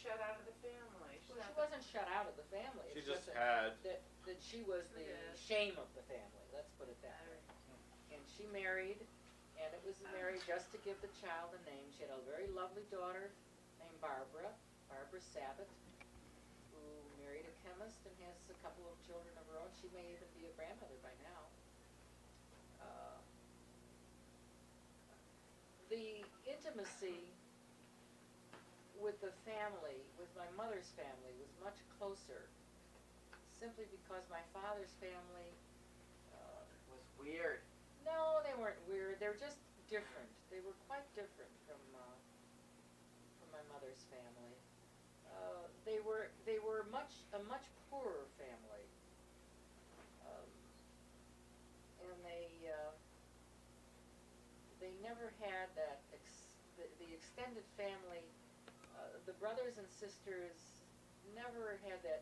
shut out of the family. Well, she wasn't shut out of the family. She It's just that, had. that she was the shame of the family. Let's put it that way. And she married, and it was married just to give the child a name. She had a very lovely daughter named Barbara Sabat, who married a chemist and has a couple of children of her own. She may even be a grandmother by now. The intimacy with the family, with my mother's family, was much closer, simply because my father's family Was weird. no, they weren't weird. They were just different. They were quite different from my mother's family. They were a much poorer family, and they never had that the extended family. The brothers and sisters never had that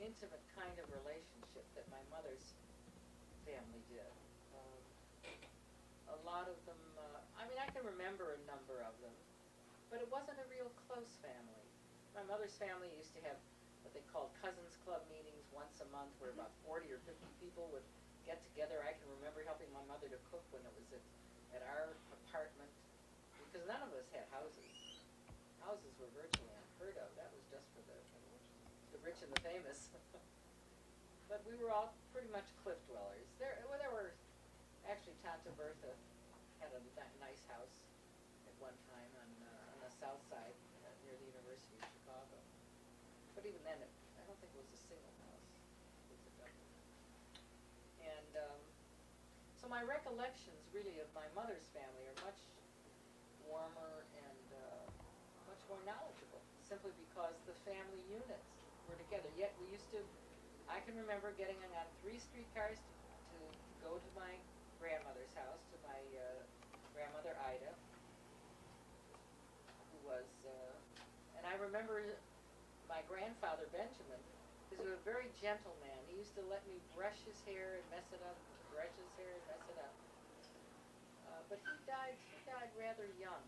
intimate kind of relationship that my mother's family did. A lot of them, I mean, I can remember a number of them, but it wasn't a real close family. My mother's family used to have what they called Cousins Club meetings once a month, where about 40 or 50 people would get together. I can remember helping my mother to cook when it was at our apartment, because none of us had houses. Houses were virtually unheard of. That was just for the rich and the famous. But we were all pretty much cliff dwellers. There were actually, Tanta Bertha had a nice house at one time on the south side near the University of Chicago. But even then, I don't think it was a single house. It was a double. And so my recollections, really, of my mother's family are much warmer and much more knowledgeable, simply because the family units were together. Yet we used to, I can remember getting on 3 streetcars to go to my grandmother's house, to my grandmother Ida, who was, and I remember my grandfather Benjamin, he was a very gentle man. He used to let me brush his hair and mess it up, brush his hair and mess it up. But he died rather young.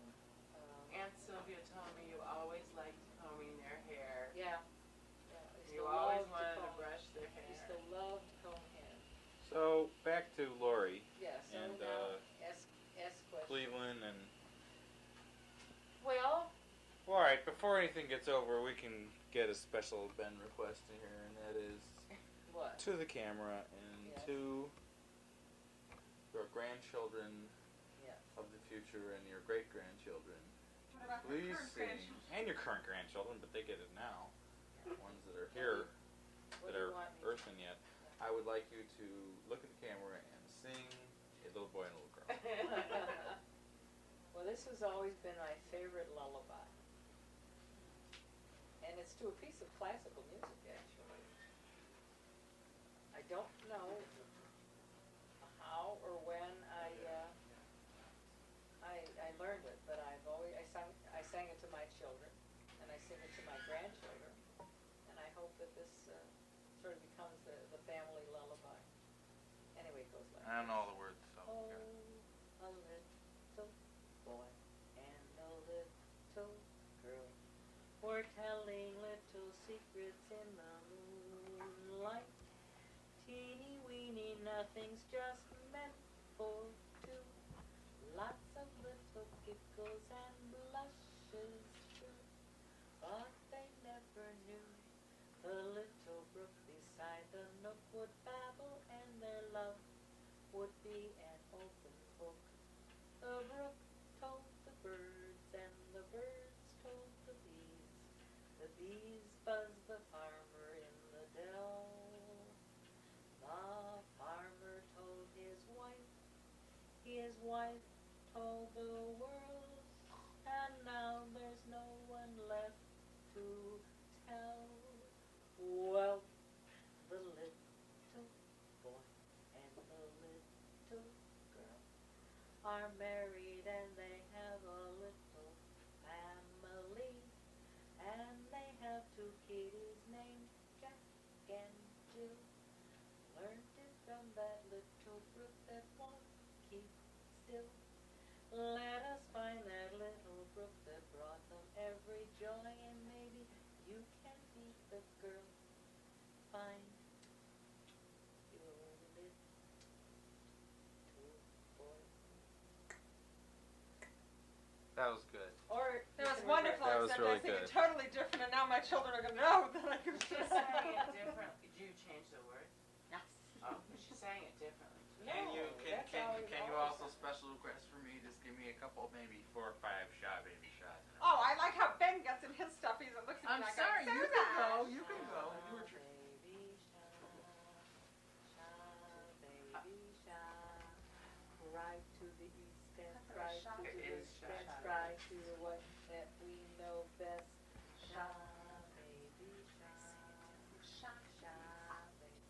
Aunt Sylvia told me you always liked combing their hair. Yeah. You always wanted to brush their hair. Used to love to comb hair. So back to Laurie. Yeah. So and now ask questions. Cleveland and. Well. All right. Before anything gets over, we can get a special Ben request in here, and that is What? to the camera and Yes. to your grandchildren Yes. of the future and your great grandchildren. What about Please your current sing, grandchildren? and your current grandchildren, but they get it now. The ones that are here, What that do are you want me to earthing yet. I would like you to look at the camera and sing A Little Boy and a Little Girl. Well, this has always been my favorite lullaby. And it's to a piece of classical music, actually. I don't know how or when I learned it, but I sang it to my children, and I sing it to my grandchildren, and I hope that this sort of becomes the family lullaby. Anyway, it goes like I don't know all the words, so. Oh, a little boy and a little girl were telling little secrets in the moonlight. Teeny weeny, nothing's just meant for two. Lots of little giggles and blushes too. But they never knew the little brook beside the nook would babble, and their love would be an open book. The brook told the birds, and the birds told the bees. The bees buzzed the farmer in the dell. The farmer told his wife told the world, and now there's no one left to tell. Well, the little boy and the little girl are married, and they have a little family, and they have 2 kitties named Jack and Jill. Learned it from that little brook that won't keep still. Let us find that little brook that brought them every joy, and maybe the girl find your little boy? That was good. Or That was you can wonderful, That was except really I sing good. it totally different, and now my children are going to know that I can She sang it differently. Did you change the words? Yes. Oh, she sang it differently. Can you No, that's always- can you always also done. special request for me? Just give me a couple, maybe 4 or 5 shot baby shots. Oh, I like how Ben gets in his stuffies and looks at me I'm like sorry, I'm you Susan. can go. You can go. You were Baby sha, right to the east and right to the It is west sha, and sha, right to the one that we know best. Sha, baby sha,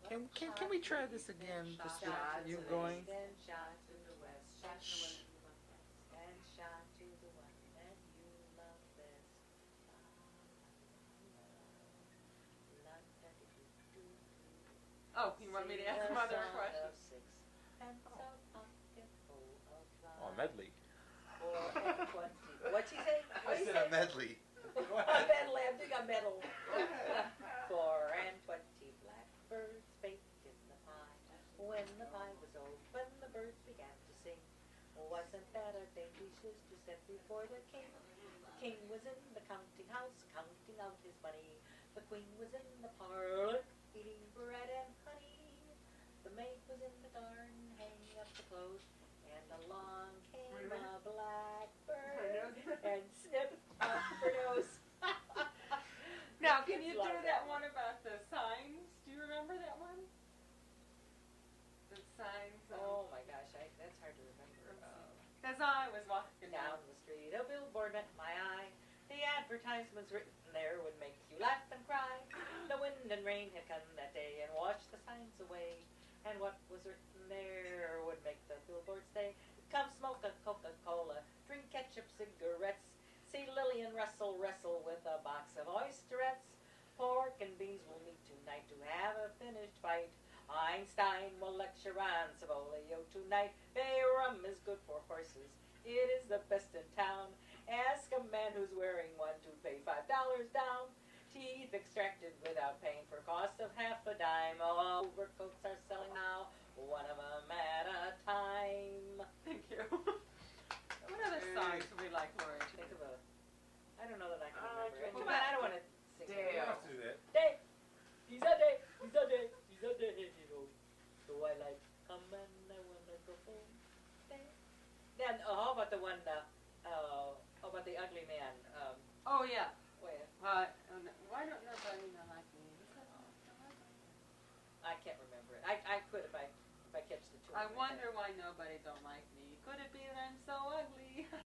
baby. Can we try this again? Sha, Just sha with to you the going? east and sha to the west, sha to Shh. the one and sha to the one that you love best. La, la, di, do, do, do. Oh, you want me to ask some other questions? Oh, a medley. What'd she say? I said a medley. A medal, I'm doing a medal. 4 and 20 blackbirds baked in the pie. When the pie was open, the birds began to sing. Wasn't that a dainty dish to set before the king? The king was in the counting house, counting out his money. The queen was in the parlor, eating bread and honey. The maid was in the garden, hanging up the clothes. And along came a blackbird and snipped up her nose. Now, can you Kids do love that one about the signs? Do you remember that one? The signs. Oh my gosh, that's hard to remember. As I was walking Down the street, a billboard met my eye. The advertisements written there would make you laugh and cry. The wind and rain had come that day and washed the signs away. And what was written there would make the billboard stay. Come smoke a Coca-Cola, drink ketchup cigarettes. See Lillian Russell wrestle with a box of oysterettes. Pork and beans will meet tonight to have a finished fight. Einstein will lecture on Savolio tonight. Bay rum is good for horses. It is the best in town. Ask a man who's wearing one to pay $5 down. Teeth extracted without paying for cost of half a dime. All overcoats are selling now, one of them at a time. Thank you. What other songs would we like, Laurie? to Think do? of a, I don't know that I can Oh, remember it. well, Come on, I don't want to sing it. Dale. Let's do that. Day, he's a day, he's a day, he's a day, you know. So I like, come and I wanna go home. Day. Then, how about the one, how about the ugly man? Oh, yeah. Wait, Why don't nobody know like me? I can't remember it. I could if I catch the tune. I wonder why nobody don't like me. Could it be that I'm so ugly?